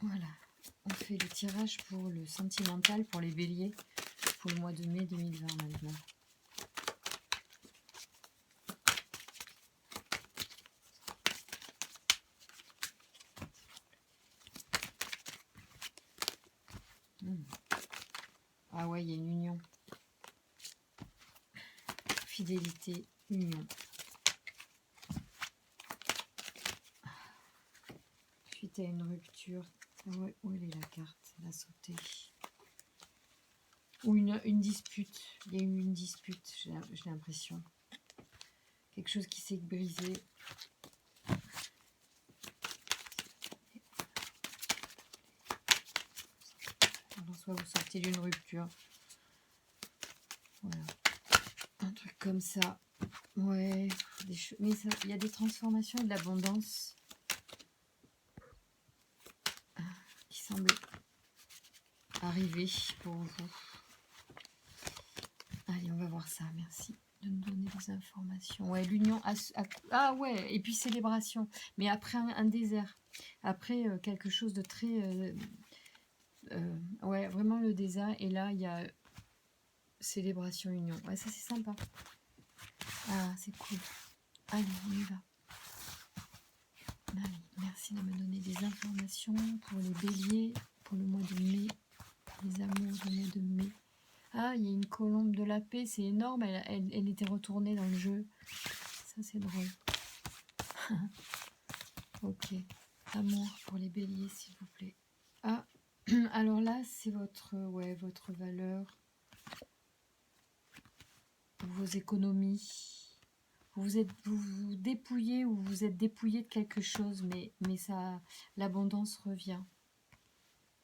Voilà, on fait le tirage pour le sentimental, pour les béliers, pour le mois de mai 2020 maintenant. Ah ouais, il y a une union. Fidélité, union. Suite à une rupture. Ouais, où elle est la carte? Elle a sauté. Ou une dispute. Il y a eu une dispute, j'ai l'impression. Quelque chose qui s'est brisé. Alors, soit vous sortez d'une rupture. Voilà. Un truc comme ça. Ouais. Mais il y a des transformations et de l'abondance qui semblent arriver pour vous. Allez, on va voir ça. Merci de nous donner des informations. Ouais, l'union. Ah ouais, et puis célébration. Mais après un désert. Après quelque chose de très... ouais, vraiment le désert. Et là, il y a célébration, union. Ouais, ça c'est sympa. Ah, c'est cool. Allez, on y va. Allez, merci de me donner des informations pour les béliers, pour le mois de mai, les amours du mois de mai. Ah, il y a une colombe de la paix, c'est énorme, elle était retournée dans le jeu. Ça, c'est drôle. Ok, amour pour les béliers, s'il vous plaît. Ah, alors là, c'est votre valeur, vos économies. Vous vous dépouillez ou vous êtes dépouillé de quelque chose, mais ça, l'abondance revient.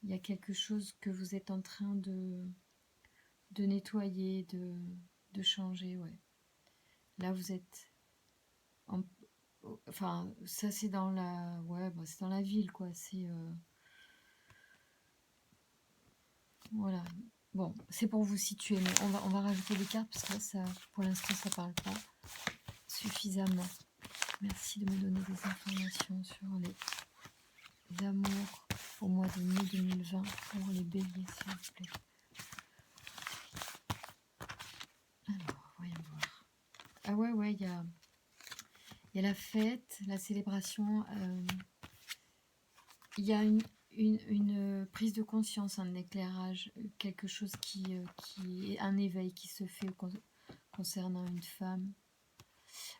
Il y a quelque chose que vous êtes en train de nettoyer, de changer, ouais. Là, vous êtes... Enfin, ça, c'est dans la... Ouais, bah, c'est dans la ville, quoi. C'est... Voilà. Bon, c'est pour vous situer, mais on va rajouter des cartes, parce que là, ça, pour l'instant, ça parle pas suffisamment. Merci de me donner des informations sur les amours au mois de mai 2020 pour les béliers, s'il vous plaît. Alors, voyons voir. Ah ouais, il y a la fête, la célébration. Il y a une prise de conscience, un éclairage, quelque chose qui est un éveil qui se fait concernant une femme.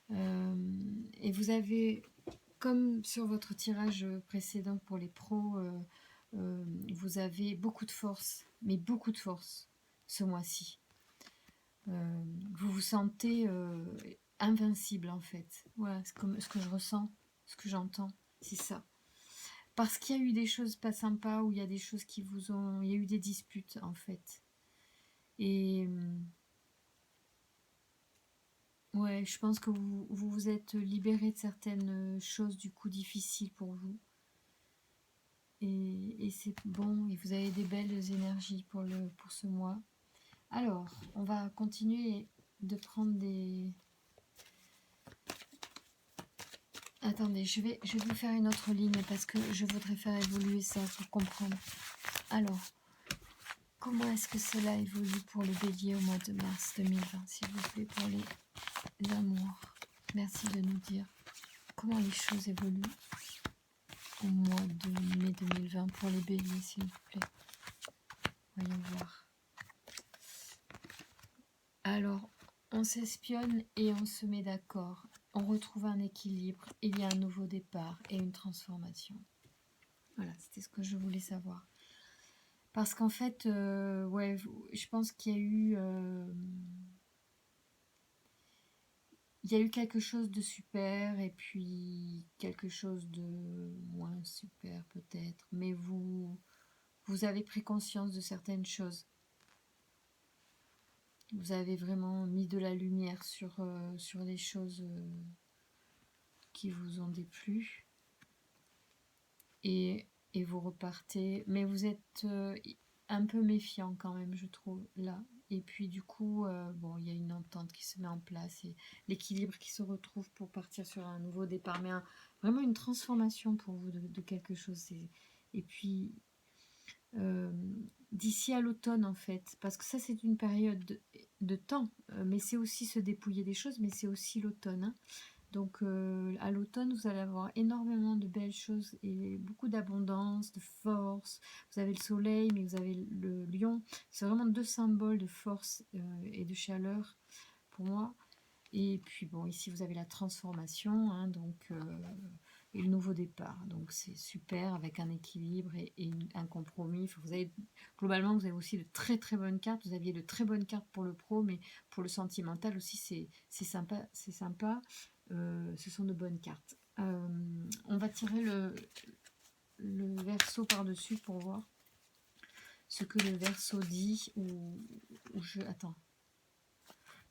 Et vous avez, comme sur votre tirage précédent pour les pros, vous avez beaucoup de force, mais beaucoup de force ce mois-ci. Vous vous sentez invincible en fait. Voilà, c'est comme ce que je ressens, ce que j'entends, c'est ça. Parce qu'il y a eu des choses pas sympas, ou il y a des choses qui vous ont... Il y a eu des disputes en fait. Et ouais, je pense que vous vous êtes libéré de certaines choses du coup difficiles pour vous. Et c'est bon, et vous avez des belles énergies pour ce mois. Alors, on va continuer de prendre des... Attendez, je vais vous faire une autre ligne parce que je voudrais faire évoluer ça pour comprendre. Alors, comment est-ce que cela évolue pour le bélier au mois de mars 2020, s'il vous plaît, pour les amours? Merci de nous dire comment les choses évoluent au mois de mai 2020 pour les béliers, s'il vous plaît. Voyons voir. Alors, on s'espionne et on se met d'accord. On retrouve un équilibre, il y a un nouveau départ et une transformation. Voilà, c'était ce que je voulais savoir. Parce qu'en fait, ouais, je pense qu'il y a eu... il y a eu quelque chose de super et puis quelque chose de moins super peut-être. Mais vous avez pris conscience de certaines choses. Vous avez vraiment mis de la lumière sur les choses qui vous ont déplu. Et vous repartez. Mais vous êtes un peu méfiant quand même, je trouve, là. Et puis du coup, bon, il y a une entente qui se met en place et l'équilibre qui se retrouve pour partir sur un nouveau départ. Mais vraiment une transformation pour vous de quelque chose. Et puis, d'ici à l'automne, en fait, parce que ça, c'est une période de temps, mais c'est aussi se dépouiller des choses, mais c'est aussi l'automne, hein. Donc, à l'automne, vous allez avoir énormément de belles choses et beaucoup d'abondance, de force. Vous avez le soleil, mais vous avez le lion. C'est vraiment deux symboles de force et de chaleur pour moi. Et puis, bon, ici, vous avez la transformation, hein, donc, et le nouveau départ. Donc, c'est super avec un équilibre et un compromis. Enfin, vous avez, globalement, vous avez aussi de très, très bonnes cartes. Vous aviez de très bonnes cartes pour le pro, mais pour le sentimental aussi, c'est sympa. C'est sympa. Ce sont de bonnes cartes. On va tirer le verso par-dessus pour voir ce que le verso dit. Ou je... Attends.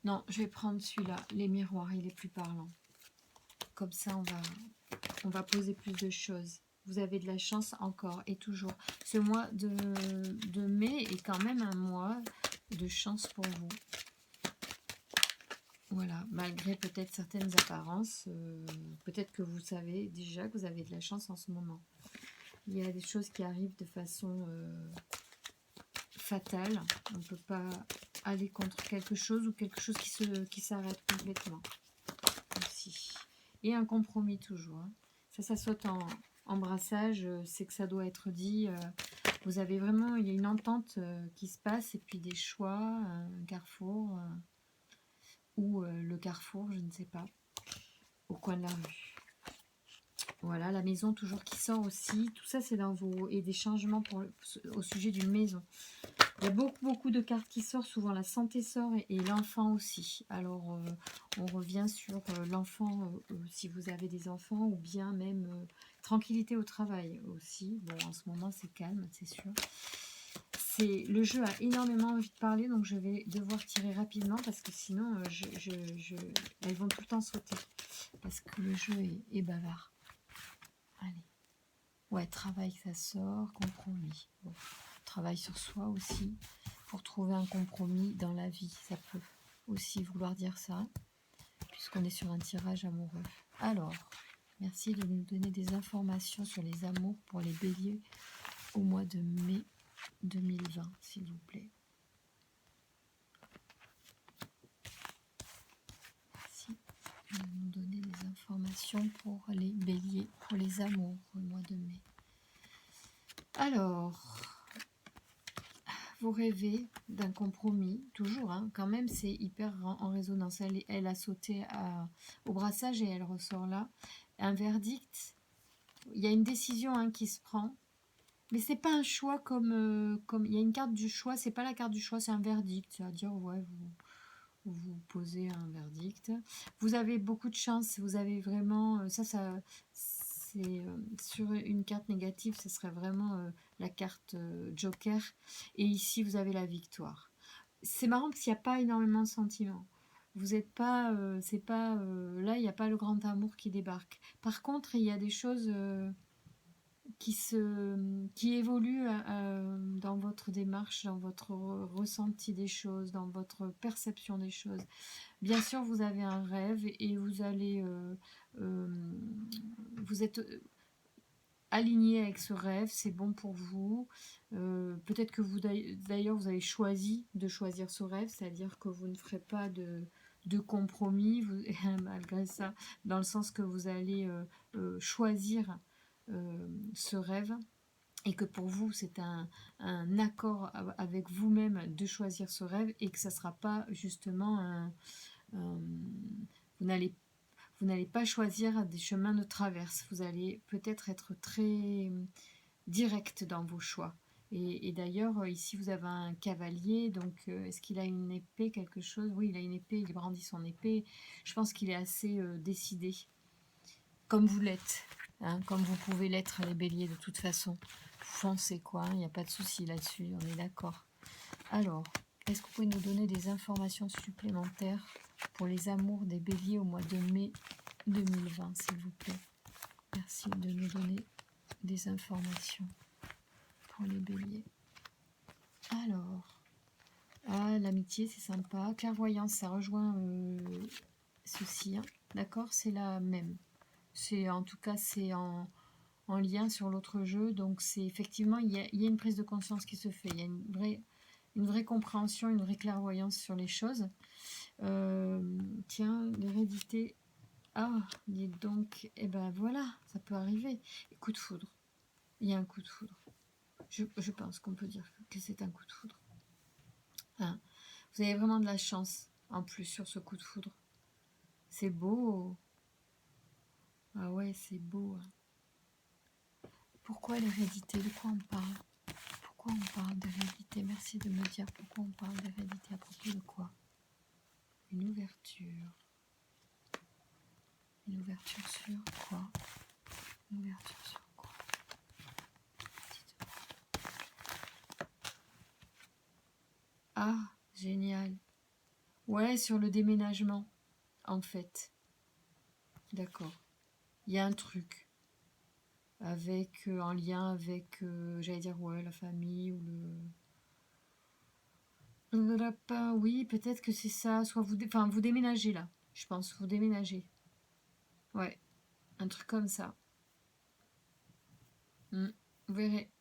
Non, je vais prendre celui-là. Les miroirs, il est plus parlant. Comme ça, on va poser plus de choses. Vous avez de la chance encore et toujours. Ce mois de mai est quand même un mois de chance pour vous. Voilà, malgré peut-être certaines apparences, peut-être que vous savez déjà que vous avez de la chance en ce moment. Il y a des choses qui arrivent de façon fatale. On ne peut pas aller contre quelque chose ou quelque chose qui s'arrête complètement. Aussi. Et un compromis toujours. Hein. Ça saute en embrassage, c'est que ça doit être dit. Vous avez vraiment, il y a une entente qui se passe et puis des choix, un carrefour ou le carrefour, je ne sais pas, au coin de la rue. Voilà, la maison toujours qui sort aussi. Tout ça, c'est dans vos... Et des changements au sujet d'une maison. Il y a beaucoup de cartes qui sortent. Souvent, la santé sort et l'enfant aussi. Alors, on revient sur l'enfant, si vous avez des enfants, ou bien même tranquillité au travail aussi. Bon, en ce moment, c'est calme, c'est sûr. Le jeu a énormément envie de parler, donc je vais devoir tirer rapidement parce que sinon, elles vont tout le temps sauter. Parce que le jeu est bavard. Allez. Ouais, travail, ça sort, compromis. Bon, travail sur soi aussi, pour trouver un compromis dans la vie. Ça peut aussi vouloir dire ça, puisqu'on est sur un tirage amoureux. Alors, merci de nous donner des informations sur les amours pour les béliers au mois de mai 2020, s'il vous plaît. Merci de nous donner des informations pour les béliers, pour les amours au mois de mai. Alors, vous rêvez d'un compromis, toujours, hein, quand même, c'est hyper en résonance. Elle a sauté au brassage et elle ressort là. Un verdict, il y a une décision hein, qui se prend, mais c'est pas un choix comme il y a une carte du choix, c'est pas la carte du choix, c'est un verdict. C'est-à-dire, ouais, vous posez un verdict. Vous avez beaucoup de chance, vous avez vraiment... c'est sur une carte négative, ce serait vraiment la carte Joker. Et ici, vous avez la victoire. C'est marrant parce qu'il n'y a pas énormément de sentiments. Vous n'êtes pas... c'est pas... là, il n'y a pas le grand amour qui débarque. Par contre, il y a des choses... qui évolue dans votre démarche, dans votre ressenti des choses, dans votre perception des choses. Bien sûr, vous avez un rêve et vous allez... vous êtes aligné avec ce rêve, c'est bon pour vous. Peut-être que vous, d'ailleurs, vous avez choisi de choisir ce rêve, c'est-à-dire que vous ne ferez pas de compromis, malgré ça, dans le sens que vous allez choisir ce rêve et que pour vous c'est un accord avec vous-même de choisir ce rêve et que ça ne sera pas justement vous n'allez pas choisir des chemins de traverse, vous allez peut-être être très direct dans vos choix. Et d'ailleurs, ici, vous avez un cavalier, donc est-ce qu'il a une épée, quelque chose? Oui, il a une épée, il brandit son épée. Je pense qu'il est assez décidé, comme vous l'êtes, hein, comme vous pouvez l'être les béliers de toute façon. Foncez quoi, il n'y a pas de souci là-dessus, on est d'accord. Alors, est-ce que vous pouvez nous donner des informations supplémentaires pour les amours des béliers au mois de mai 2020, s'il vous plaît? Merci de nous donner des informations pour les béliers. Alors, l'amitié, c'est sympa. Clairvoyance, ça rejoint ceci, hein. D'accord, c'est la même. En tout cas, c'est en en lien sur l'autre jeu. Donc c'est effectivement, il y a une prise de conscience qui se fait. Il y a une vraie compréhension, une vraie clairvoyance sur les choses. Tiens, l'hérédité. Ah, dis donc, et ben voilà, ça peut arriver. Et coup de foudre. Il y a un coup de foudre. Je pense qu'on peut dire que c'est un coup de foudre. Hein. Vous avez vraiment de la chance, en plus, sur ce coup de foudre. C'est beau. Ah ouais, c'est beau. Pourquoi l'hérédité? De quoi on parle? Pourquoi on parle d'hérédité? Merci de me dire pourquoi on parle d'hérédité. À propos de quoi? Une ouverture. Une ouverture sur quoi? Une ouverture sur quoi? Ah, génial. Ouais, sur le déménagement, en fait. D'accord. Il y a un truc avec en lien avec, j'allais dire, ouais, la famille ou le lapin. Oui, peut-être que c'est ça. Soit enfin, vous déménagez là. Je pense, vous déménagez. Ouais, un truc comme ça. Vous verrez.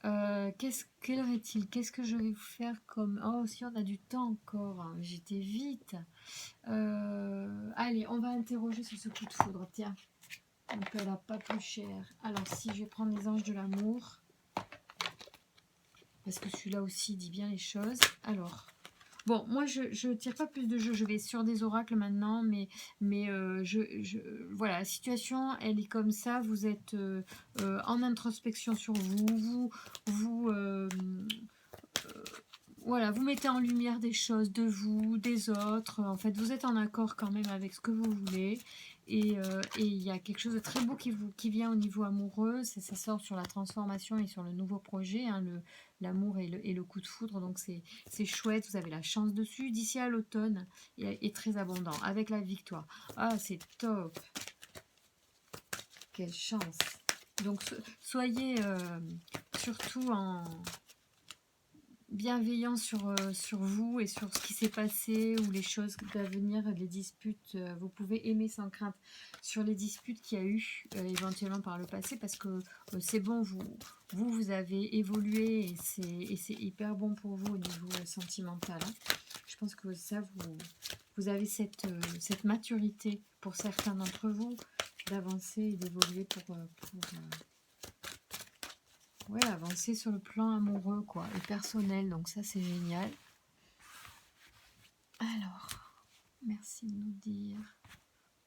Quelle heure est-il? Qu'est-ce que je vais vous faire comme... Oh, si on a du temps encore, hein. J'étais vite. Allez, on va interroger sur ce coup de foudre. Tiens, donc elle n'a pas plus cher. Alors, si je vais prendre les anges de l'amour, parce que celui-là aussi dit bien les choses. Alors, bon, moi, je tire pas plus de jeux. Je vais sur des oracles maintenant, mais voilà, la situation, elle est comme ça. Vous êtes en introspection sur voilà, vous mettez en lumière des choses de vous, des autres. En fait, vous êtes en accord quand même avec ce que vous voulez. Et il y a quelque chose de très beau qui vient au niveau amoureux. Ça sort sur la transformation et sur le nouveau projet, hein, l'amour et le coup de foudre. Donc, c'est chouette. Vous avez la chance dessus. D'ici à l'automne, est très abondant avec la victoire. Ah, c'est top. Quelle chance. Donc, soyez surtout bienveillant sur vous et sur ce qui s'est passé ou les choses à venir, les disputes. Vous pouvez aimer sans crainte sur les disputes qu'il y a eu éventuellement par le passé, parce que c'est bon, vous avez évolué et c'est hyper bon pour vous au niveau sentimental. Hein. Je pense que ça, vous avez cette maturité pour certains d'entre vous d'avancer et d'évoluer pour ouais, avancer sur le plan amoureux, quoi, et personnel. Donc ça, c'est génial. Alors, merci de nous dire.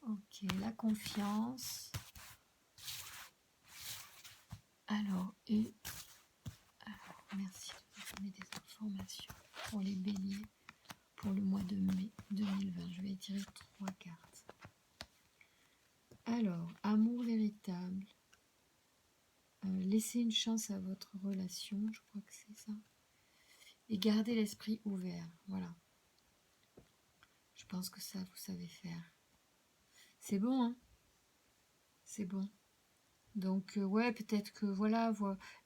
Ok, la confiance. Alors, merci de nous donner des informations pour les béliers pour le mois de mai 2020. Je vais tirer 3 cartes. Alors, amour véritable. Laissez une chance à votre relation, je crois que c'est ça. Et gardez l'esprit ouvert, voilà. Je pense que ça, vous savez faire. C'est bon, hein? C'est bon. Donc, ouais, peut-être que, voilà,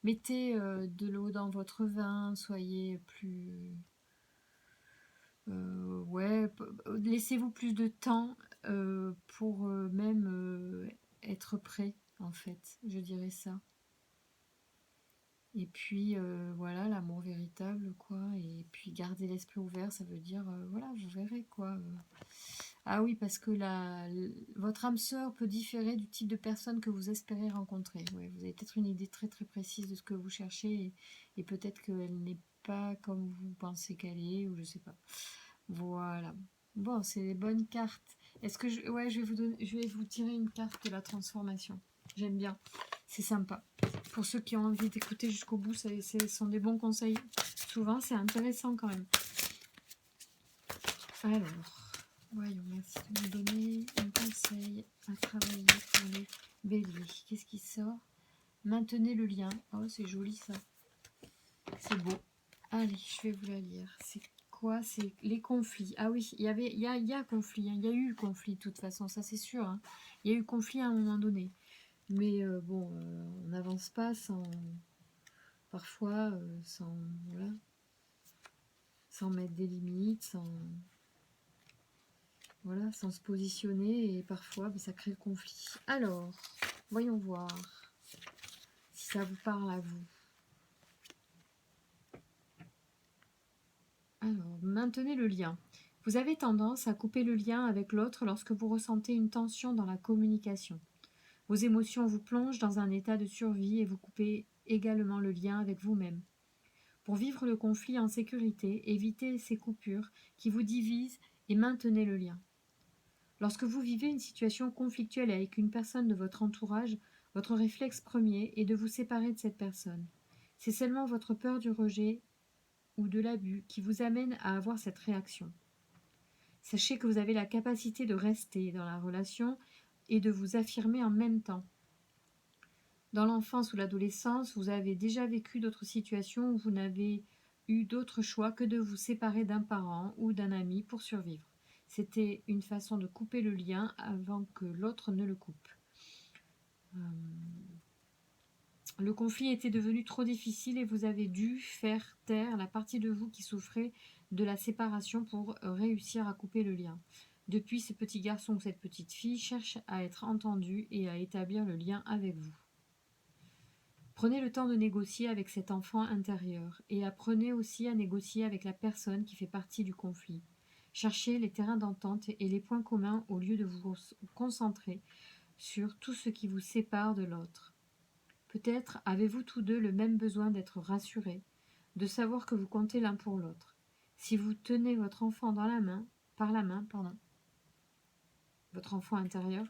mettez de l'eau dans votre vin, soyez plus... ouais, laissez-vous plus de temps pour même être prêt, en fait, je dirais ça. Et puis, voilà, l'amour véritable, quoi. Et puis, garder l'esprit ouvert, ça veut dire, voilà, vous verrez, quoi. Ah oui, parce que votre âme sœur peut différer du type de personne que vous espérez rencontrer. Ouais, vous avez peut-être une idée très, très précise de ce que vous cherchez et peut-être qu'elle n'est pas comme vous pensez qu'elle est, ou je sais pas. Voilà. Bon, c'est des bonnes cartes. Est-ce que ouais, je vais vous tirer une carte de la transformation. J'aime bien. C'est sympa. Pour ceux qui ont envie d'écouter jusqu'au bout, ce sont des bons conseils. Souvent, c'est intéressant quand même. Alors, voyons, merci de me donner un conseil à travailler pour les béliers. Qu'est-ce qui sort? Maintenez le lien. Oh, c'est joli ça. C'est beau. Allez, je vais vous la lire. C'est quoi? C'est les conflits. Ah oui, il y a conflit. Hein. Il y a eu conflit de toute façon, ça c'est sûr. Hein. Il y a eu conflit à un moment donné. Mais bon, on n'avance pas sans... Parfois, voilà, sans mettre des limites, voilà, sans se positionner. Et parfois, ça crée le conflit. Alors, voyons voir. ça vous parle à vous. Alors, maintenez le lien. Vous avez tendance à couper le lien avec l'autre lorsque vous ressentez une tension dans la communication. Vos émotions vous plongent dans un état de survie et vous coupez également le lien avec vous-même. Pour vivre le conflit en sécurité, évitez ces coupures qui vous divisent et maintenez le lien. Lorsque vous vivez une situation conflictuelle avec une personne de votre entourage, votre réflexe premier est de vous séparer de cette personne. C'est seulement votre peur du rejet ou de l'abus qui vous amène à avoir cette réaction. Sachez que vous avez la capacité de rester dans la relation et de vous affirmer en même temps. Dans l'enfance ou l'adolescence, vous avez déjà vécu d'autres situations où vous n'avez eu d'autre choix que de vous séparer d'un parent ou d'un ami pour survivre. C'était une façon de couper le lien avant que l'autre ne le coupe. Le conflit était devenu trop difficile et vous avez dû faire taire la partie de vous qui souffrait de la séparation pour réussir à couper le lien. Depuis, ce petit garçon ou cette petite fille cherche à être entendu et à établir le lien avec vous. Prenez le temps de négocier avec cet enfant intérieur et apprenez aussi à négocier avec la personne qui fait partie du conflit. Cherchez les terrains d'entente et les points communs au lieu de vous concentrer sur tout ce qui vous sépare de l'autre. Peut-être avez-vous tous deux le même besoin d'être rassurés, de savoir que vous comptez l'un pour l'autre. Si vous tenez votre enfant par la main, votre enfant intérieur,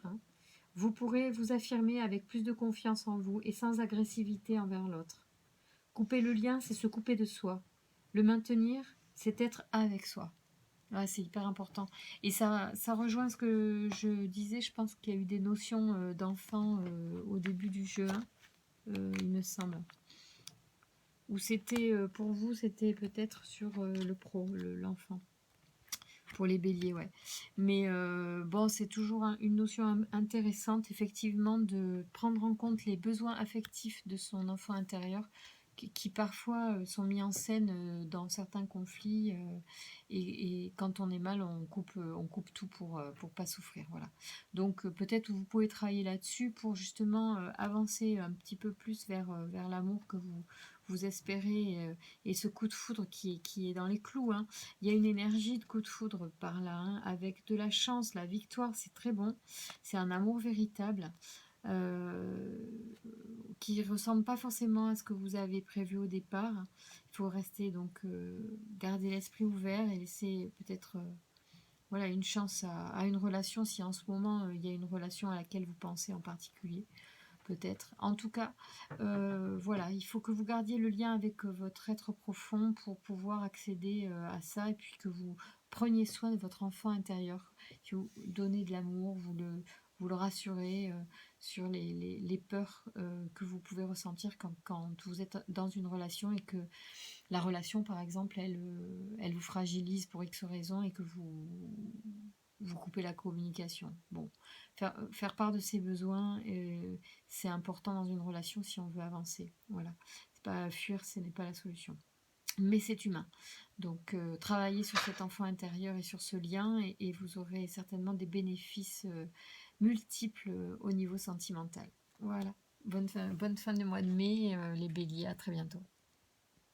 vous pourrez vous affirmer avec plus de confiance en vous et sans agressivité envers l'autre. Couper le lien, c'est se couper de soi. Le maintenir, c'est être avec soi. Ouais, c'est hyper important. Et ça rejoint ce que je disais, je pense qu'il y a eu des notions d'enfant au début du jeu, il me semble. Ou c'était, pour vous, c'était peut-être sur le pro, l'enfant. Pour les béliers, ouais. Mais bon, c'est toujours une notion intéressante, effectivement, de prendre en compte les besoins affectifs de son enfant intérieur, qui parfois sont mis en scène dans certains conflits. Et quand on est mal, on coupe tout pour pas souffrir. Voilà. Donc peut-être vous pouvez travailler là-dessus pour justement avancer un petit peu plus vers l'amour que vous espérez et ce coup de foudre qui est dans les clous. Il y a une énergie de coup de foudre par là, avec de la chance, la victoire, c'est très bon. C'est un amour véritable qui ne ressemble pas forcément à ce que vous avez prévu au départ. Il faut rester donc garder l'esprit ouvert et laisser peut-être voilà, une chance à une relation si en ce moment il y a une relation à laquelle vous pensez en particulier. Peut-être. En tout cas, voilà, il faut que vous gardiez le lien avec votre être profond pour pouvoir accéder à ça et puis que vous preniez soin de votre enfant intérieur, que vous donnez de l'amour, vous le rassurez sur les peurs que vous pouvez ressentir quand vous êtes dans une relation et que la relation, par exemple, elle vous fragilise pour X raisons et que vous coupez la communication. Bon, faire part de ses besoins, c'est important dans une relation si on veut avancer. Voilà, c'est pas fuir, ce n'est pas la solution. Mais c'est humain. Donc, travaillez sur cet enfant intérieur et sur ce lien et vous aurez certainement des bénéfices multiples au niveau sentimental. Voilà. Bonne fin de mois de mai, les béliers. À très bientôt.